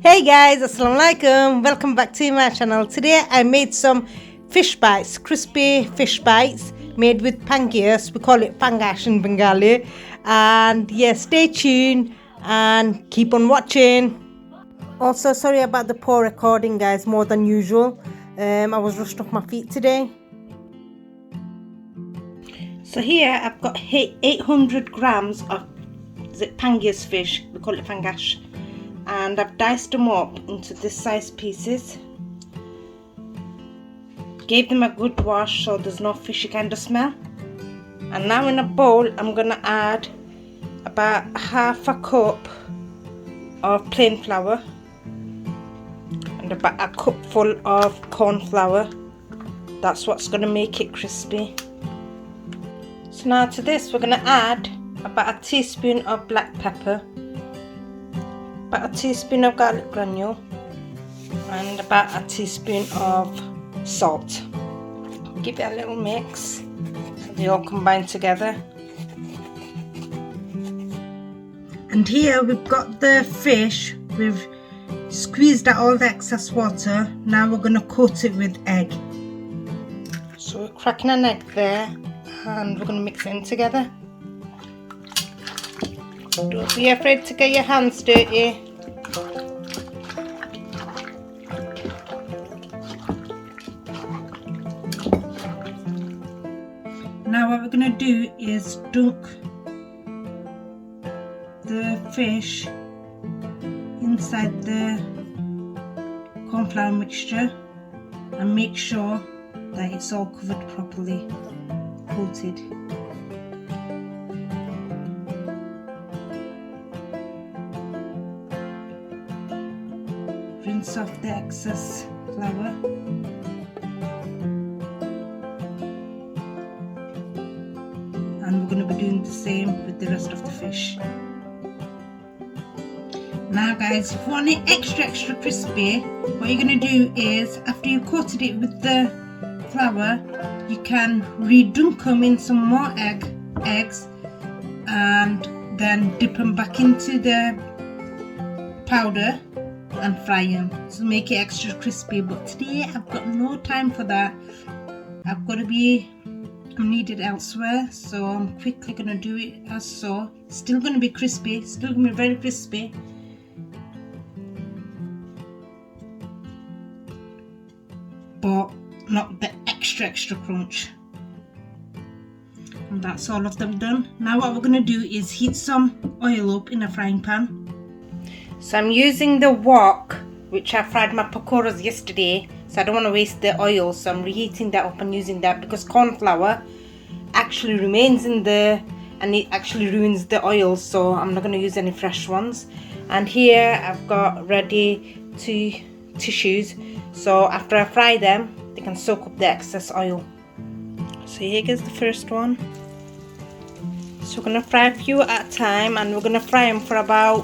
Hey guys, assalamu alaikum, welcome back to my channel. Today I made some fish bites, crispy fish bites made with pangasius. We call it pangash in Bengali. And yeah, stay tuned and keep on watching. Also, sorry about the poor recording guys, more than usual. I was rushed off my feet today. So here I've got 800 grams of pangasius fish, we call it pangash. And I've diced them up into this size pieces. Gave them a good wash so there's no fishy kind of smell. And now in a bowl I'm gonna add about half a cup of plain flour and about a cupful of cornflour. That's what's gonna make it crispy. So now to this we're gonna add about a teaspoon of black pepper, about a teaspoon of garlic granule, and about a teaspoon of salt. Give it a little mix so they all combine together. And here we've got the fish, we've squeezed out all the excess water. Now we're going to coat it with egg. So we're cracking an egg there and we're going to mix it in together. Don't be afraid to get your hands dirty. Now what we're going to do is dunk the fish inside the cornflour mixture and make sure that it's all covered properly, coated. Rinse off the excess flour. And we're going to be doing the same with the rest of the fish. Now guys, if you want it extra crispy, what you're going to do is, after you've coated it with the flour, you can re-dunk them in some more eggs and then dip them back into the powder and fry them to make it extra crispy. But today I've got no time for that. I'm needed elsewhere, so I'm quickly going to do it as so. Still going to be crispy, still going to be very crispy, but not the extra crunch. And that's all of them done. Now what we're going to do is heat some oil up in a frying pan. So I'm using the wok which I fried my pakoras yesterday, so I don't want to waste the oil, so I'm reheating that up and using that because cornflour actually remains in there and it actually ruins the oil, so I'm not going to use any fresh ones. And here I've got ready two tissues, so after I fry them they can soak up the excess oil. So here goes the first one. So we're going to fry a few at a time and we're going to fry them for about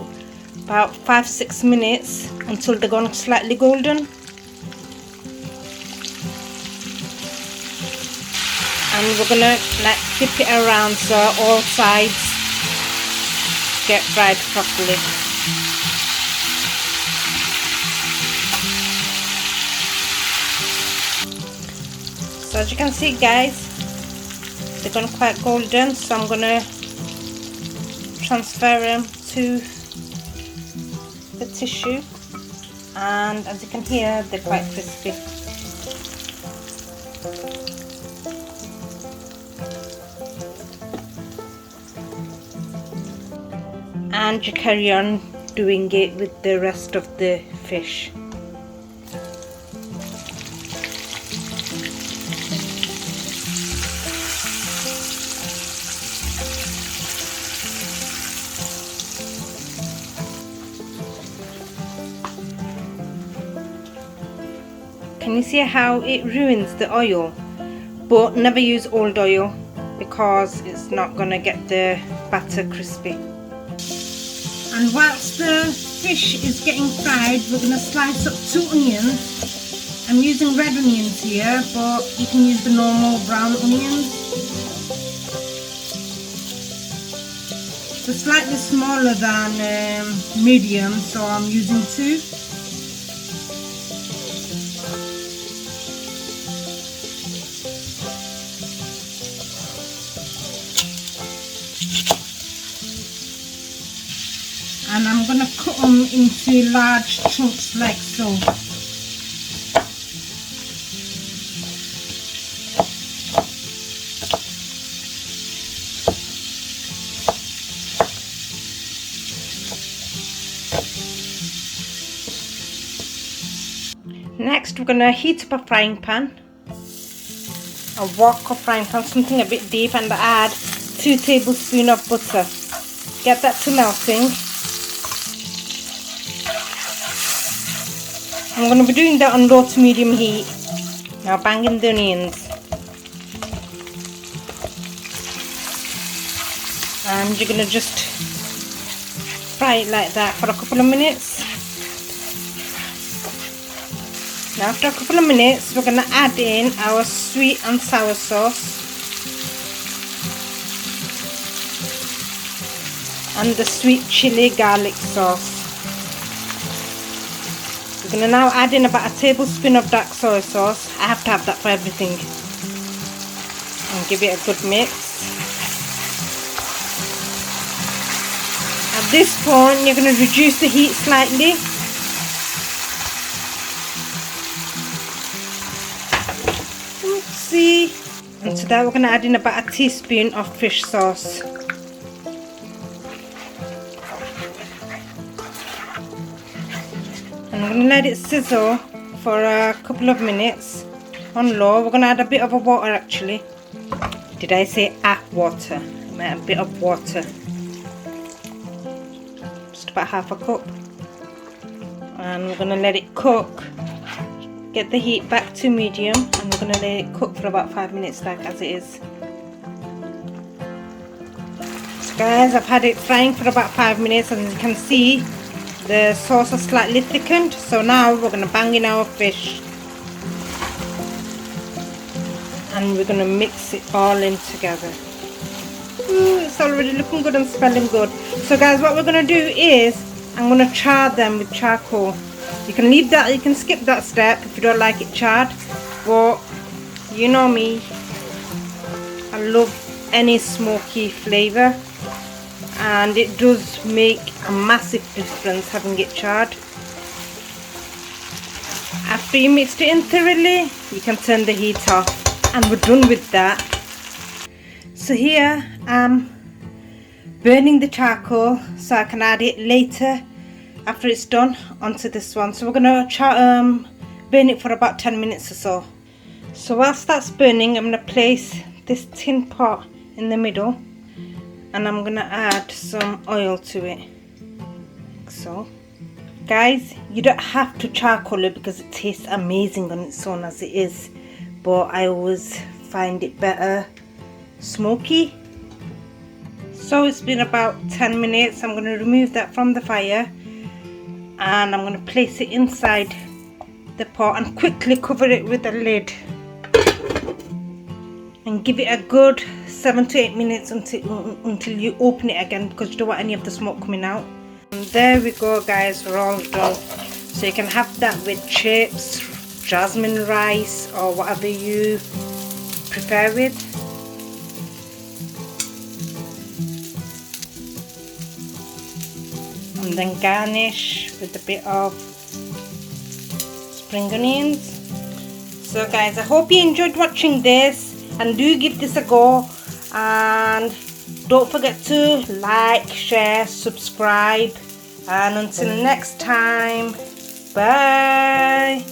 5-6 minutes until they're gone slightly golden. And we're gonna flip it around so all sides get fried properly. So as you can see guys, they're gone quite golden, so I'm gonna transfer them to the tissue, and as you can hear they're quite crispy. And you carry on doing it with the rest of the fish. Can you see how it ruins the oil? But never use old oil because it's not gonna get the batter crispy. And whilst the fish is getting fried, we're going to slice up 2 onions. I'm using red onions here, but you can use the normal brown onions. They're slightly smaller than medium, so I'm using 2. And I'm going to cut them into large chunks like so. Next we're going to heat up a frying pan, a wok or frying pan, something a bit deep, and add 2 tablespoons of butter. Get that to melting. I'm going to be doing that on low to medium heat. Now bang in the onions. And you're going to just fry it like that for a couple of minutes. Now after a couple of minutes we're going to add in our sweet and sour sauce and the sweet chili garlic sauce. We're going to now add in about a tablespoon of dark soy sauce. I have to have that for everything. And give it a good mix. At this point you're going to reduce the heat slightly. And to that we're going to add in about a teaspoon of fish sauce. And I'm going to let it sizzle for a couple of minutes on low. We're going to add a bit of water actually. Did I say water? I meant a bit of water. Just about half a cup. And we're going to let it cook. Get the heat back to medium, and we're going to let it cook for about 5 minutes like as it is. So guys, I've had it frying for about 5 minutes, and as you can see the sauce is slightly thickened. So now we're going to bang in our fish and we're going to mix it all in together. Ooh, it's already looking good and smelling good. So guys, what we're going to do is I'm going to char them with charcoal. You can leave that, you can skip that step if you don't like it charred, but you know me, I love any smoky flavour, and it does make a massive difference having it charred. After you mixed it in thoroughly, you can turn the heat off, and we're done with that. So here I'm burning the charcoal so I can add it later after it's done onto this one. So we're going to burn it for about 10 minutes or so. So whilst that's burning, I'm going to place this tin pot in the middle, and I'm going to add some oil to it. So guys, you don't have to charcoal it because it tastes amazing on its own as it is, but I always find it better smoky. So it's been about 10 minutes. I'm going to remove that from the fire, and I'm going to place it inside the pot and quickly cover it with a lid and give it a good 7 to 8 minutes until you open it again, because you don't want any of the smoke coming out. And there we go guys, we're all done. So you can have that with chips, jasmine rice, or whatever you prepare with. And then garnish with a bit of spring onions. So guys, I hope you enjoyed watching this, and do give this a go, and don't forget to like, share, subscribe, and until next time, bye.